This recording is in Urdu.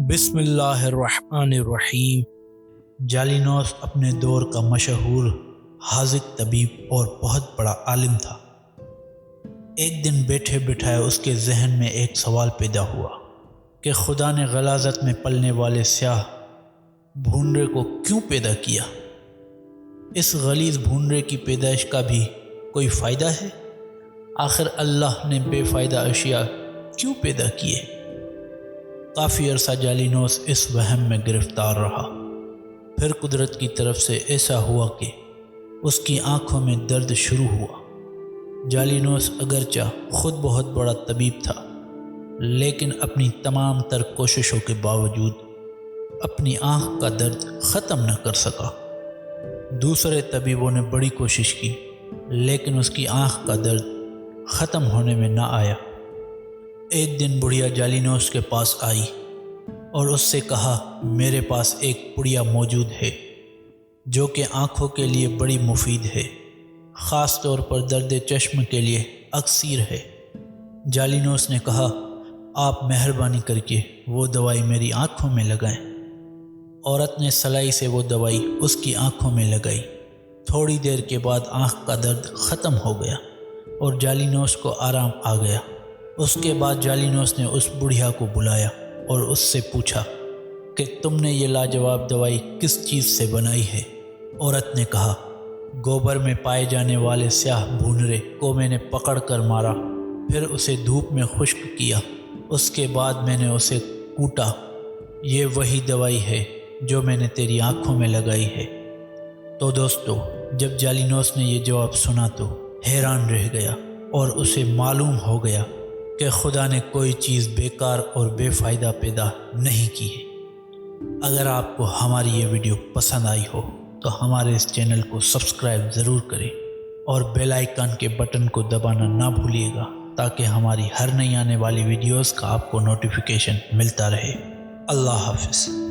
بسم اللہ الرحمن الرحیم۔ جالینوس اپنے دور کا مشہور حاذق طبیب اور بہت بڑا عالم تھا۔ ایک دن بیٹھے بٹھائے اس کے ذہن میں ایک سوال پیدا ہوا کہ خدا نے غلاظت میں پلنے والے سیاہ بھونڈے کو کیوں پیدا کیا؟ اس غلیظ بھونڈے کی پیدائش کا بھی کوئی فائدہ ہے؟ آخر اللہ نے بے فائدہ اشیاء کیوں پیدا کیے؟ کافی عرصہ جالینوس اس وہم میں گرفتار رہا۔ پھر قدرت کی طرف سے ایسا ہوا کہ اس کی آنکھوں میں درد شروع ہوا۔ جالینوس اگرچہ خود بہت بڑا طبیب تھا، لیکن اپنی تمام تر کوششوں کے باوجود اپنی آنکھ کا درد ختم نہ کر سکا۔ دوسرے طبیبوں نے بڑی کوشش کی، لیکن اس کی آنکھ کا درد ختم ہونے میں نہ آیا۔ ایک دن بڑھیا جالینوس کے پاس آئی اور اس سے کہا، میرے پاس ایک پڑیا موجود ہے جو کہ آنکھوں کے لیے بڑی مفید ہے، خاص طور پر درد چشم کے لیے اکسیر ہے۔ جالینوس نے کہا، آپ مہربانی کر کے وہ دوائی میری آنکھوں میں لگائیں۔ عورت نے سلائی سے وہ دوائی اس کی آنکھوں میں لگائی۔ تھوڑی دیر کے بعد آنکھ کا درد ختم ہو گیا اور جالینوس کو آرام آ گیا۔ اس کے بعد جالینوس نے اس بڑھیا کو بلایا اور اس سے پوچھا کہ تم نے یہ لاجواب دوائی کس چیز سے بنائی ہے؟ عورت نے کہا، گوبر میں پائے جانے والے سیاہ بھونرے کو میں نے پکڑ کر مارا، پھر اسے دھوپ میں خشک کیا، اس کے بعد میں نے اسے کوٹا۔ یہ وہی دوائی ہے جو میں نے تیری آنکھوں میں لگائی ہے۔ تو دوستو، جب جالینوس نے یہ جواب سنا تو حیران رہ گیا اور اسے معلوم ہو گیا کہ خدا نے کوئی چیز بیکار اور بے فائدہ پیدا نہیں کی ہے۔ اگر آپ کو ہماری یہ ویڈیو پسند آئی ہو تو ہمارے اس چینل کو سبسکرائب ضرور کریں اور بیل آئیکن کے بٹن کو دبانا نہ بھولیے گا تاکہ ہماری ہر نئی آنے والی ویڈیوز کا آپ کو نوٹیفیکیشن ملتا رہے۔ اللہ حافظ۔